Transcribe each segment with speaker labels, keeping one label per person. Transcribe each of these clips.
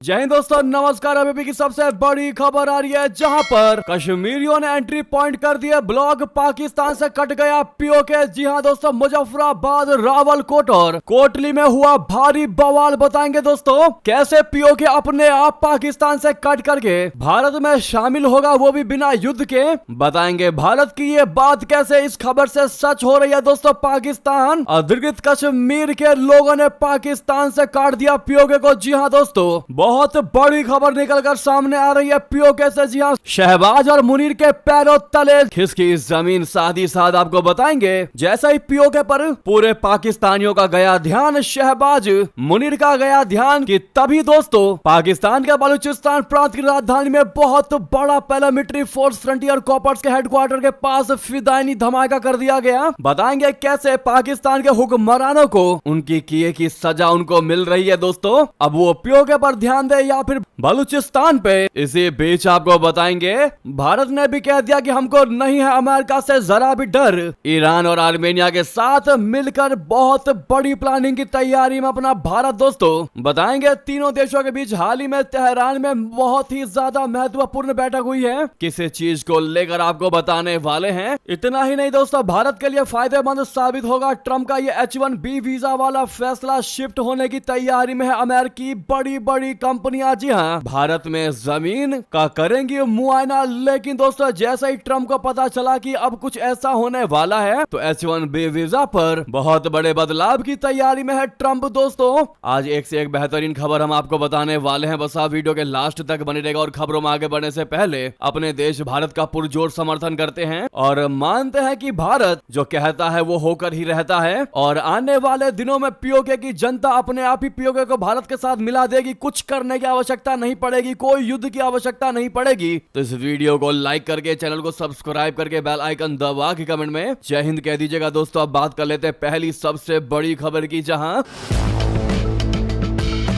Speaker 1: जय हिंद दोस्तों, नमस्कार। अभी की सबसे बड़ी खबर आ रही है जहां पर कश्मीरियों ने एंट्री पॉइंट कर दिए ब्लॉक, पाकिस्तान से कट गया पीओके। जी हां दोस्तों, मुजफ्फराबाद, रावलकोट और कोटली में हुआ भारी बवाल। बताएंगे दोस्तों कैसे पीओके अपने आप पाकिस्तान से कट करके भारत में शामिल होगा, वो भी बिना युद्ध के। बताएंगे भारत की ये बात कैसे इस खबर से सच हो रही है। दोस्तों पाकिस्तान अधिकृत कश्मीर के लोगों ने पाकिस्तान से काट दिया पीओके को। जी हाँ दोस्तों, बहुत बड़ी खबर निकलकर सामने आ रही है पीओके से। जी हाँ, शहबाज और मुनीर के पैरों तले खिसकी जमीन। साथ ही साथ आपको बताएंगे जैसा ही पीओके पर पूरे पाकिस्तानियों का गया ध्यान, शहबाज मुनीर का गया ध्यान, कि तभी दोस्तों पाकिस्तान के बलूचिस्तान प्रांत की राजधानी में बहुत बड़ा पैरामिलिट्री फोर्स फ्रंटियर कॉर्प्स के हेडक्वार्टर के पास फिदायनी धमाका कर दिया गया। बताएंगे कैसे पाकिस्तान के हुक्मरानों को उनकी किए की सजा उनको मिल रही है। दोस्तों अब वो पीओके पर ध्यान दे या फिर बलूचिस्तान पे। इसी बीच आपको बताएंगे भारत ने भी कह दिया कि हमको नहीं है अमेरिका से जरा भी डर। ईरान और आर्मेनिया के साथ मिलकर बहुत बड़ी प्लानिंग की तैयारी में अपना भारत। दोस्तों बताएंगे तीनों देशों के बीच हाल ही में तेहरान में बहुत ही ज्यादा महत्वपूर्ण बैठक हुई है, किसी चीज को लेकर आपको बताने वाले हैं। इतना ही नहीं दोस्तों, भारत के लिए फायदेमंद साबित होगा ट्रंप का ये H1B वीजा वाला फैसला। शिफ्ट होने की तैयारी में है अमेरिकी बड़ी बड़ी कंपनियां। जी हाँ, भारत में जमीन का करेंगी मुआयना। लेकिन दोस्तों जैसा ही ट्रंप को पता चला कि अब कुछ ऐसा होने वाला है तो H1B वीजा पर बहुत बड़े बदलाव की तैयारी में है ट्रंप। दोस्तों आज एक से एक बेहतरीन खबर हम आपको बताने वाले हैं, बस आप वीडियो के लास्ट तक बने रहेगा। और खबरों में आगे बढ़ने से पहले अपने देश भारत का पुरजोर समर्थन करते हैं और मानते हैं कि भारत जो कहता है वो होकर ही रहता है। और आने वाले दिनों में पीओके की जनता अपने आप ही पीओके को भारत के साथ मिला देगी। कुछ करने की आवश्यकता नहीं पड़ेगी, कोई युद्ध की आवश्यकता नहीं पड़ेगी। तो इस वीडियो को लाइक करके, चैनल को सब्सक्राइब करके, बेल आइकन दबा के कमेंट में जय हिंद कह दीजिएगा। दोस्तों अब बात कर लेते हैं पहली सबसे बड़ी खबर की, जहां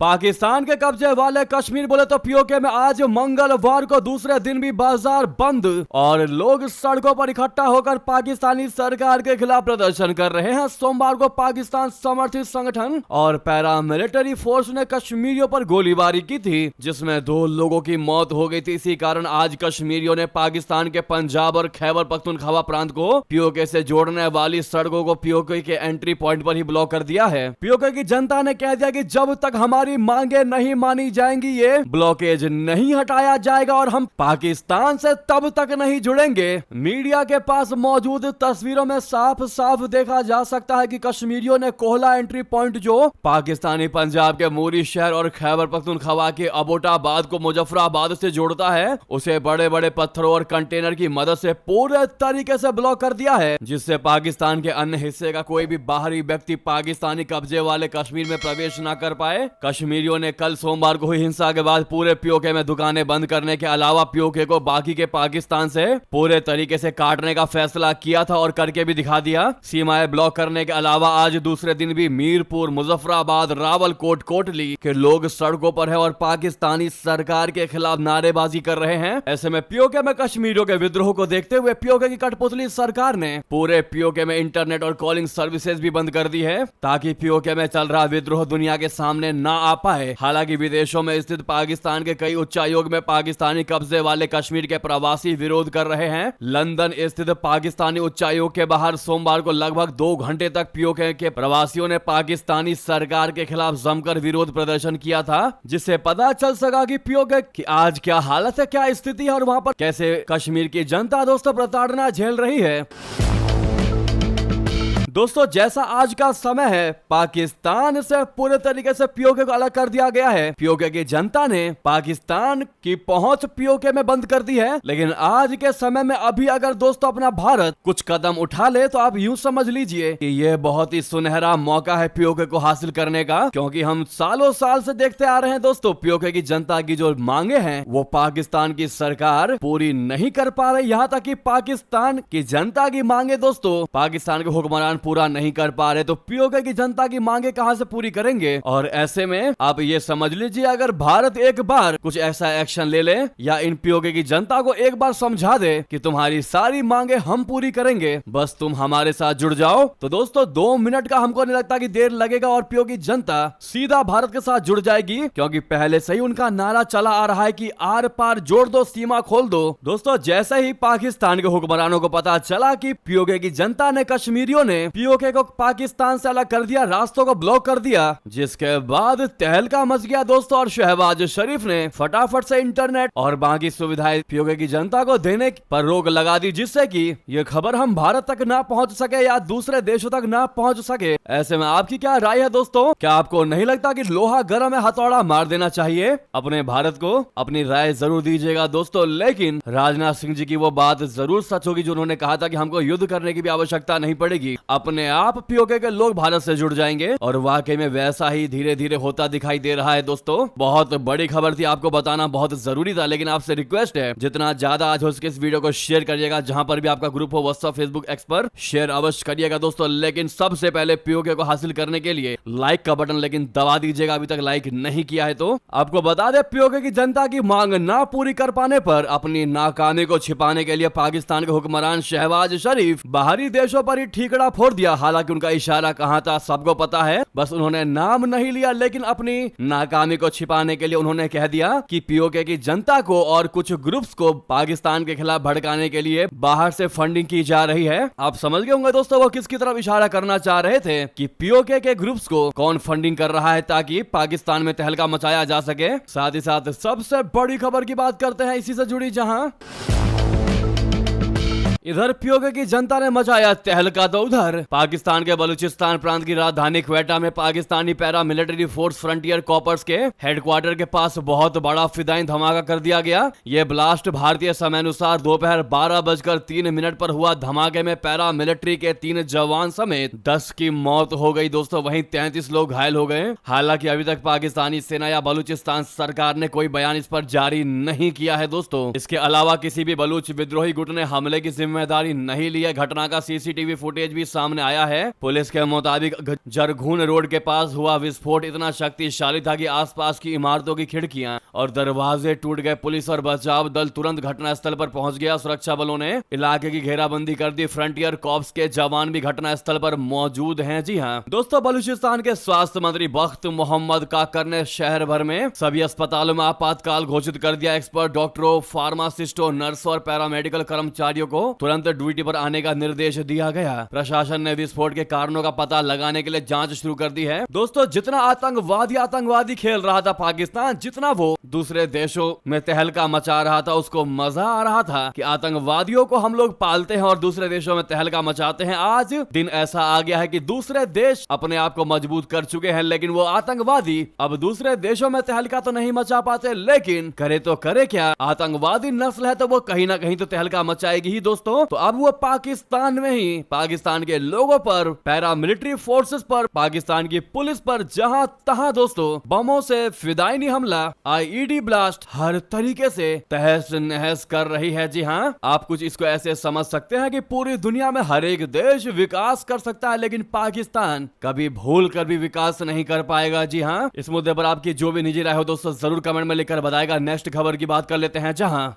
Speaker 1: पाकिस्तान के कब्जे वाले कश्मीर बोले तो पीओके में आज मंगलवार को दूसरे दिन भी बाजार बंद और लोग सड़कों पर इकट्ठा होकर पाकिस्तानी सरकार के खिलाफ प्रदर्शन कर रहे हैं। सोमवार को पाकिस्तान समर्थित संगठन और पैरामिलिट्री फोर्स ने कश्मीरियों पर गोलीबारी की थी, जिसमें 2 लोगों की मौत हो गई थी। इसी कारण आज कश्मीरियों ने पाकिस्तान के पंजाब और खैबर पख्तूनख्वा प्रांत को पीओके से जोड़ने वाली सड़कों को पीओके के एंट्री पॉइंट पर ही ब्लॉक कर दिया है। पीओके की जनता ने कह दिया कि जब तक हमारी मांगे नहीं मानी जाएंगी, ये ब्लॉकेज नहीं हटाया जाएगा और हम पाकिस्तान से तब तक नहीं जुड़ेंगे। मीडिया के पास मौजूद तस्वीरों में साफ साफ देखा जा सकता है कि कश्मीरियों ने कोहला एंट्री पॉइंट, जो पाकिस्तानी पंजाब के मूरी शहर और खैबर पख्तूनख्वा के अबोटाबाद को मुजफ्फराबाद से जोड़ता है, उसे बड़े बड़े पत्थरों और कंटेनर की मदद से पूरे तरीके से ब्लॉक कर दिया है, जिससे पाकिस्तान के अन्य हिस्से का कोई भी बाहरी व्यक्ति पाकिस्तानी कब्जे वाले कश्मीर में प्रवेश न कर पाए। कश्मीरियों ने कल सोमवार को हुई हिंसा के बाद पूरे पीओके में दुकानें बंद करने के अलावा पीओके को बाकी के पाकिस्तान से पूरे तरीके से काटने का फैसला किया था और करके भी दिखा दिया। सीमाएं ब्लॉक करने के अलावा आज दूसरे दिन भी मीरपुर, मुजफ्फराबाद, रावलकोट, कोटली के लोग सड़कों पर है और पाकिस्तानी सरकार के खिलाफ नारेबाजी कर रहे हैं। ऐसे में पीओके में कश्मीरियों के विद्रोह को देखते हुए पीओके की कठपुतली सरकार ने पूरे पीओके में इंटरनेट और कॉलिंग सर्विसेज भी बंद कर दी है, ताकि पीओके में चल रहा विद्रोह दुनिया के सामने ना आ पाए। हालांकि विदेशों में स्थित पाकिस्तान के कई उच्चायोग में पाकिस्तानी कब्जे वाले कश्मीर के प्रवासी विरोध कर रहे हैं। लंदन स्थित पाकिस्तानी उच्चायोग के बाहर सोमवार को लगभग 2 घंटे तक पीओके के प्रवासियों ने पाकिस्तानी सरकार के खिलाफ जमकर विरोध प्रदर्शन किया था, जिससे पता चल सका कि पीओके की आज क्या हालत है, क्या स्थिति है और वहां पर कैसे कश्मीर की जनता दोस्तों प्रताड़ना झेल रही है। दोस्तों जैसा आज का समय है, पाकिस्तान से पूरे तरीके से पीओके को अलग कर दिया गया है। पीओके की जनता ने पाकिस्तान की पहुंच पीओके में बंद कर दी है। लेकिन आज के समय में अभी अगर दोस्तों अपना भारत कुछ कदम उठा ले तो आप यूं समझ लीजिए कि यह बहुत ही सुनहरा मौका है पीओके को हासिल करने का, क्योंकि हम सालों साल से देखते आ रहे हैं दोस्तों पीओके की जनता की जो मांगे हैं वो पाकिस्तान की सरकार पूरी नहीं कर पा रही। यहाँ तक कि पाकिस्तान की जनता की मांगे दोस्तों पाकिस्तान के हुक्मरान पूरा नहीं कर पा रहे तो पीओके की जनता की मांगे कहां से पूरी करेंगे। और ऐसे में आप ये समझ लीजिए, अगर भारत एक बार कुछ ऐसा एक्शन ले ले या इन पीओके की जनता को एक बार समझा दे कि तुम्हारी सारी मांगे हम पूरी करेंगे, बस तुम हमारे साथ जुड़ जाओ, तो दोस्तों 2 मिनट का हमको नहीं लगता कि देर लगेगा और पीओके की जनता सीधा भारत के साथ जुड़ जाएगी, क्योंकि पहले से ही उनका नारा चला आ रहा है कि आर पार जोड़ दो, सीमा खोल दो। दोस्तों जैसे ही पाकिस्तान के हुक्मरानों को पता चला कि पीओके की जनता ने, कश्मीरियों ने पीओके को पाकिस्तान से अलग कर दिया, रास्तों को ब्लॉक कर दिया, जिसके बाद तहलका मच गया दोस्तों। और शहबाज शरीफ ने फटाफट से इंटरनेट और बाकी सुविधाएं पीओके की जनता को देने पर रोक लगा दी, जिससे कि ये खबर हम भारत तक ना पहुंच सके या दूसरे देशों तक ना पहुंच सके। ऐसे में आपकी क्या राय है दोस्तों? क्या आपको नहीं लगता कि लोहा गर्म है, हथौड़ा मार देना चाहिए? अपने भारत को अपनी राय जरूर दीजिएगा दोस्तों। लेकिन राजनाथ सिंह जी की वो बात जरूर सच होगी जो उन्होंने कहा था कि हमको युद्ध करने की भी आवश्यकता नहीं पड़ेगी, अपने आप पीओके के लोग भारत से जुड़ जाएंगे। और वाकई में वैसा ही धीरे धीरे होता दिखाई दे रहा है दोस्तों। बहुत बड़ी खबर थी, आपको बताना बहुत जरूरी था, लेकिन आपसे रिक्वेस्ट है जितना ज्यादा आज हो सके इस वीडियो को शेयर करिएगा, जहां पर भी आपका ग्रुप हो, व्हाट्सएप, फेसबुक, एक्स पर शेयर अवश्य करिएगा दोस्तों। लेकिन सबसे पहले पीओके को हासिल करने के लिए लाइक का बटन लेकिन दबा दीजिएगा, अभी तक लाइक नहीं किया है तो। आपको बता दे, पीओके की जनता की मांग ना पूरी कर पाने पर अपनी नाकामी को छिपाने के लिए पाकिस्तान के हुक्मरान शहबाज शरीफ बाहरी देशों पर ही ठीकड़ा फोड़ दिया। हालांकि उनका इशारा कहां था सबको पता है, बस उन्होंने नाम नहीं लिया, लेकिन अपनी नाकामी को छिपाने के लिए उन्होंने कह दिया कि पीओके की जनता को और कुछ ग्रुप्स को पाकिस्तान के खिलाफ भड़काने के लिए बाहर से फंडिंग की जा रही है। आप समझ गए होंगे दोस्तों वो किसकी तरफ इशारा करना चाह रहे थे कि पीओके के ग्रुप्स को कौन फंडिंग कर रहा है ताकि पाकिस्तान में तहलका मचाया जा सके। साथ ही साथ सबसे बड़ी खबर की बात करते हैं इसी से जुड़ी, जहां इधर पीओके की जनता ने मचाया तहलका तो उधर पाकिस्तान के बलूचिस्तान प्रांत की राजधानी क्वेटा में Pakistani para military force frontier corps के हेडक्वार्टर के पास बहुत बड़ा फिदाई धमाका कर दिया गया। यह ब्लास्ट भारतीय समय अनुसार दोपहर 12:03 पर हुआ। धमाके में पैरा मिलिट्री के 3 जवान समेत 10 की मौत हो गई दोस्तों, वहीं 33 लोग घायल हो गए। हालांकि अभी तक पाकिस्तानी सेना या बलूचिस्तान सरकार ने कोई बयान इस पर जारी नहीं किया है दोस्तों। इसके अलावा किसी भी बलूच विद्रोही गुट ने हमले की जिम्मेदारी नहीं ली है। घटना का सीसीटीवी फुटेज भी सामने आया है। पुलिस के मुताबिक जरघून रोड के पास हुआ विस्फोट इतना शक्तिशाली था कि आसपास की इमारतों की खिड़कियां और दरवाजे टूट गए। पुलिस और बचाव दल तुरंत घटनास्थल पर पहुंच गया। सुरक्षा बलों ने इलाके की घेराबंदी कर दी। फ्रंटियर कॉर्प्स के जवान भी घटनास्थल पर मौजूद हैं। जी हाँ दोस्तों, बलूचिस्तान के स्वास्थ्य मंत्री बख्त मोहम्मद काकर ने शहर भर में सभी अस्पतालों में आपातकाल घोषित कर दिया। एक्सपर्ट डॉक्टरों, फार्मासिस्टों, नर्सों और पैरामेडिकल कर्मचारियों को तुरंत ड्यूटी पर आने का निर्देश दिया गया। प्रशासन ने विस्फोट के कारणों का पता लगाने के लिए जांच शुरू कर दी है। दोस्तों जितना आतंकवादी खेल रहा था पाकिस्तान, जितना वो दूसरे देशों में तहलका मचा रहा था, उसको मजा आ रहा था कि आतंकवादियों को हम लोग पालते हैं और दूसरे देशों में तहलका मचाते हैं। आज दिन ऐसा आ गया है कि दूसरे देश अपने आप को मजबूत कर चुके हैं, लेकिन वो आतंकवादी अब दूसरे देशों में तहलका तो नहीं मचा पाते, लेकिन करे तो करे क्या, आतंकवादी नस्ल है तो वो कहीं ना कहीं तो तहलका मचाएगी ही दोस्तों। तो अब वो पाकिस्तान में ही पाकिस्तान के लोगों पर, पैरामिलिट्री फोर्सेस पर, पाकिस्तान की पुलिस पर जहां तहां दोस्तों बमों से फिदायनी हमला, आईईडी ब्लास्ट हर तरीके से तहस नहस कर रही है। जी हाँ, आप कुछ इसको ऐसे समझ सकते हैं कि पूरी दुनिया में हर एक देश विकास कर सकता है, लेकिन पाकिस्तान कभी भूल कर भी विकास नहीं कर पाएगा। जी हाँ, इस मुद्दे पर आपकी जो भी निजी राय हो दोस्तों जरूर कमेंट में लिखकर बताएगा। नेक्स्ट खबर की बात कर लेते हैं, जहां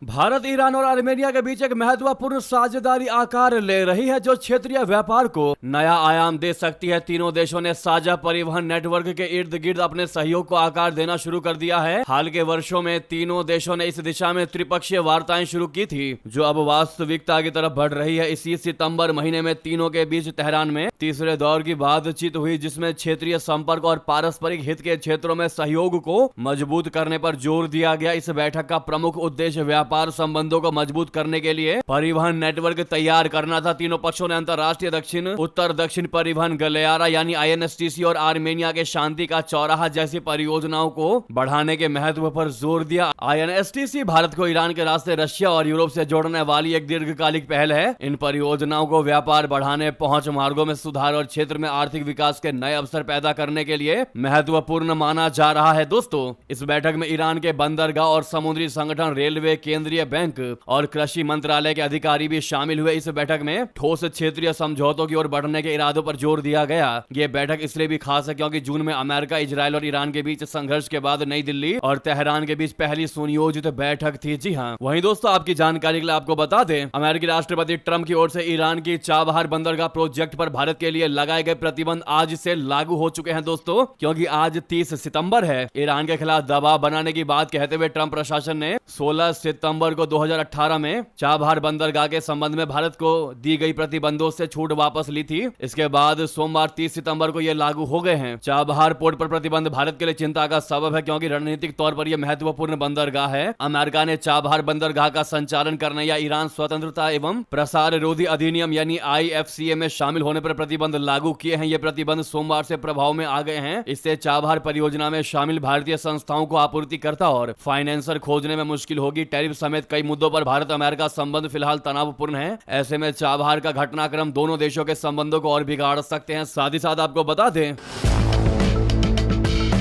Speaker 1: भारत, ईरान और आर्मेनिया के बीच एक महत्वपूर्ण साझेदारी आकार ले रही है जो क्षेत्रीय व्यापार को नया आयाम दे सकती है। तीनों देशों ने साझा परिवहन नेटवर्क के इर्द गिर्द अपने सहयोग को आकार देना शुरू कर दिया है। हाल के वर्षों में तीनों देशों ने इस दिशा में त्रिपक्षीय वार्ताएं शुरू की थी, जो अब वास्तविकता की तरफ बढ़ रही है। इसी सितंबर महीने में तीनों के बीच तेहरान में तीसरे दौर की बातचीत हुई, जिसमें क्षेत्रीय संपर्क और पारस्परिक हित के क्षेत्रों में सहयोग को मजबूत करने पर जोर दिया गया। इस बैठक का प्रमुख उद्देश्य व्यापार संबंधों को मजबूत करने के लिए परिवहन नेटवर्क तैयार करना था। तीनों पक्षों ने अंतर्राष्ट्रीय दक्षिण उत्तर दक्षिण परिवहन गलियारा यानी आईएनएसटीसी और आर्मेनिया के शांति का चौराहा जैसी परियोजनाओं को बढ़ाने के महत्व पर जोर दिया। आईएनएसटीसी भारत को ईरान के रास्ते रशिया और यूरोप से जोड़ने वाली एक दीर्घकालिक पहल है। इन परियोजनाओं को व्यापार बढ़ाने, पहुंच मार्गों में सुधार और क्षेत्र में आर्थिक विकास के नए अवसर पैदा करने के लिए महत्वपूर्ण माना जा रहा है। दोस्तों इस बैठक में ईरान के बंदरगाह और समुद्री संगठन, रेलवे, केंद्रीय केंद्रीय बैंक और कृषि मंत्रालय के अधिकारी भी शामिल हुए। इस बैठक में ठोस क्षेत्रीय समझौतों की ओर बढ़ने के इरादों पर जोर दिया गया। ये बैठक इसलिए भी खास है क्योंकि जून में अमेरिका, इजराइल और ईरान के बीच संघर्ष के बाद नई दिल्ली और तेहरान के बीच पहली सुनियोजित बैठक थी। जी हाँ, वहीं दोस्तों आपकी जानकारी के लिए आपको बता दें, अमेरिकी राष्ट्रपति ट्रंप की ओर से ईरान की चाबहार बंदरगाह प्रोजेक्ट पर भारत के लिए लगाए गए प्रतिबंध आज से लागू हो चुके हैं दोस्तों, क्योंकि आज 30 सितंबर है। ईरान के खिलाफ दबाव बनाने की बात कहते हुए ट्रंप प्रशासन ने 16 सितंबर को 2018 में चाबहार बंदरगाह के संबंध में भारत को दी गई प्रतिबंधों से छूट वापस ली थी। इसके बाद सोमवार 30 सितंबर को ये लागू हो गए हैं। चाबहार पोर्ट पर प्रतिबंध भारत के लिए चिंता का सबब है क्योंकि रणनीतिक तौर पर यह महत्वपूर्ण बंदरगाह है। अमेरिका ने चाबहार बंदरगाह का संचालन करने या ईरान स्वतंत्रता एवं प्रसार रोधी अधिनियम यानी IFCA में शामिल होने पर प्रतिबंध लागू किए हैं। ये प्रतिबंध सोमवार से प्रभाव में आ गए हैं। इससे चाबहार परियोजना में शामिल भारतीय संस्थाओं को आपूर्तिकर्ता और फाइनेंसर खोजने में मुश्किल होगी। टैरिफ समेत कई मुद्दों पर भारत अमेरिका संबंध फिलहाल तनावपूर्ण है। ऐसे में चाबहार का घटनाक्रम दोनों देशों के संबंधों को और बिगाड़ सकते हैं। साथ ही साथ आपको बता दें,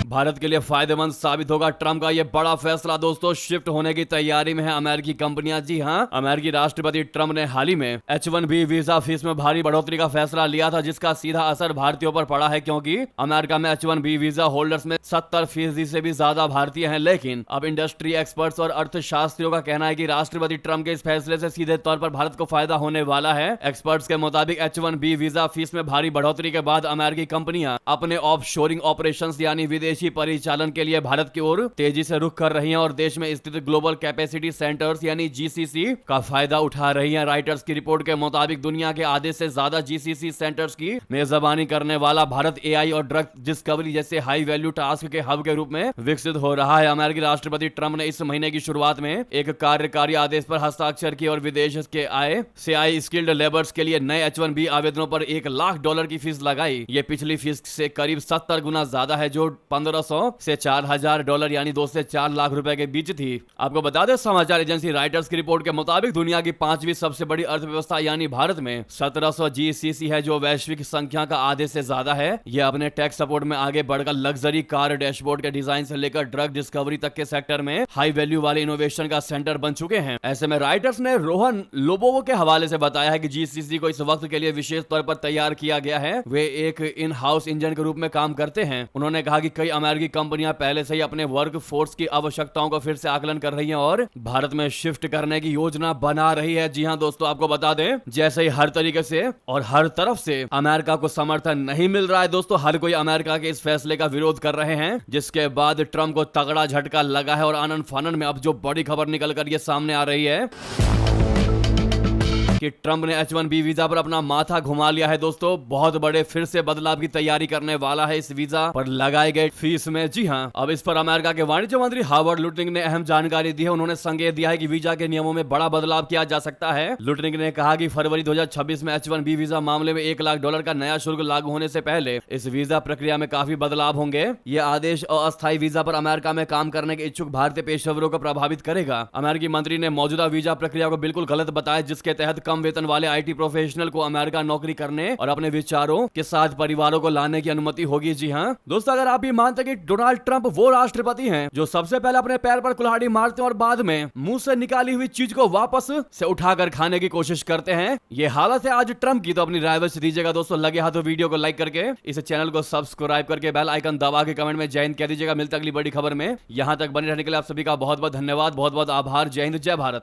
Speaker 1: भारत के लिए फायदेमंद साबित होगा ट्रंप का यह बड़ा फैसला। दोस्तों, शिफ्ट होने की तैयारी में है अमेरिकी कंपनियां। जी हां, अमेरिकी राष्ट्रपति ट्रंप ने हाल ही में H-1B वीजा फीस में भारी बढ़ोतरी का फैसला लिया था, जिसका सीधा असर भारतीयों पर पड़ा है क्योंकि अमेरिका में H-1B वीजा होल्डर्स में 70% से भी ज्यादा भारतीय हैं। लेकिन अब इंडस्ट्री एक्सपर्ट्स और अर्थशास्त्रियों का कहना है कि राष्ट्रपति ट्रंप के इस फैसले से सीधे तौर पर भारत को फायदा होने वाला है। एक्सपर्ट्स के मुताबिक H-1B वीजा फीस में भारी बढ़ोतरी के बाद अमेरिकी कंपनियां अपने ऑफशोरिंग ऑपरेशंस यानी विदेशी परिचालन के लिए भारत की ओर तेजी से रुख कर रही हैं और देश में स्थित ग्लोबल कैपेसिटी सेंटर्स यानी GCC का फायदा उठा रही हैं। राइटर्स की रिपोर्ट के मुताबिक दुनिया के आधे से ज्यादा GCC सेंटर्स की मेजबानी करने वाला भारत AI और ड्रग डिस्कवरी जैसे हाई वैल्यू टास्क के हब के रूप में विकसित हो रहा है। अमेरिकी राष्ट्रपति ट्रंप ने इस महीने की शुरुआत में एक कार्यकारी आदेश पर हस्ताक्षर किए और विदेश के आए से आए स्किल्ड लेबर्स के लिए नए H-1B आवेदनों पर $1 लाख की फीस लगाई। ये पिछली फीस से करीब 70 गुना ज्यादा है जो $1,500 से $4,000 यानी 2 से 4 लाख रुपए के बीच थी। आपको बता दें, समाचार एजेंसी राइटर्स की रिपोर्ट के मुताबिक दुनिया की 5वीं सबसे बड़ी अर्थव्यवस्था यानी भारत में 1700 GCC है जो वैश्विक संख्या का आधे से ज्यादा है। यह अपने टेक सपोर्ट में आगे बढ़कर लग्जरी कार डैशबोर्ड के डिजाइन से लेकर ड्रग डिस्कवरी तक के सेक्टर में हाई वैल्यू वाले इनोवेशन का सेंटर बन चुके हैं। ऐसे में राइटर्स ने रोहन लोबोवो के हवाले से बताया है कि GCC को इस वक्त के लिए विशेष तौर पर तैयार किया गया है। वे एक इन हाउस इंजन के रूप में काम करते हैं। उन्होंने कहा कि कई अमेरिकी कंपनियां पहले से ही अपने वर्क फोर्स की आवश्यकताओं को फिर से आकलन कर रही हैं और भारत में शिफ्ट करने की योजना बना रही है। जी हां दोस्तों, आपको बता दें, जैसे ही हर तरीके से और हर तरफ से अमेरिका को समर्थन नहीं मिल रहा है दोस्तों, हर कोई अमेरिका के इस फैसले का विरोध कर रहे हैं, जिसके बाद ट्रंप को तगड़ा झटका लगा है और आनन फानन में अब जो बड़ी खबर निकल कर ये सामने आ रही है कि ट्रंप ने H-1B वीजा पर अपना माथा घुमा लिया है। दोस्तों, बहुत बड़े फिर से बदलाव की तैयारी करने वाला है इस वीजा पर लगाए गए फीस में। जी हां, अब इस पर अमेरिका के वाणिज्य मंत्री हावर्ड लुटनिक ने अहम जानकारी दी है। उन्होंने संकेत दिया है कि वीजा के नियमों में बड़ा बदलाव किया जा सकता है। लुटनिक ने कहा कि फरवरी 2026 में H-1B वीजा मामले में $1 लाख का नया शुल्क लागू होने से पहले इस वीजा प्रक्रिया में काफी बदलाव होंगे। यह आदेश अस्थायी वीजा पर अमेरिका में काम करने के इच्छुक भारतीय पेशेवरों को प्रभावित करेगा। अमेरिकी मंत्री ने मौजूदा वीजा प्रक्रिया को बिल्कुल गलत बताया, जिसके तहत कम वेतन वाले IT प्रोफेशनल को अमेरिका नौकरी करने और अपने विचारों के साथ परिवारों को लाने की अनुमति होगी। जी हां दोस्तों, अगर आप भी मानते हैं कि डोनाल्ड ट्रंप वो राष्ट्रपति हैं जो सबसे पहले अपने पैर पर कुल्हाड़ी मारते हैं और बाद में मुंह से निकाली हुई चीज को वापस से उठाकर खाने की कोशिश करते हैं, ये हालत है आज ट्रंप की, तो अपनी राय अवश्य दीजिएगा दोस्तों। लगे हाथों वीडियो को लाइक करके इस चैनल को सब्सक्राइब करके बेल आइकन दबा के कमेंट में जय हिंद कह दीजिएगा। मिलते अगली बड़ी खबर में। यहां तक बने रहने के लिए आप सभी का बहुत बहुत धन्यवाद, बहुत बहुत आभार। जय हिंद, जय भारत।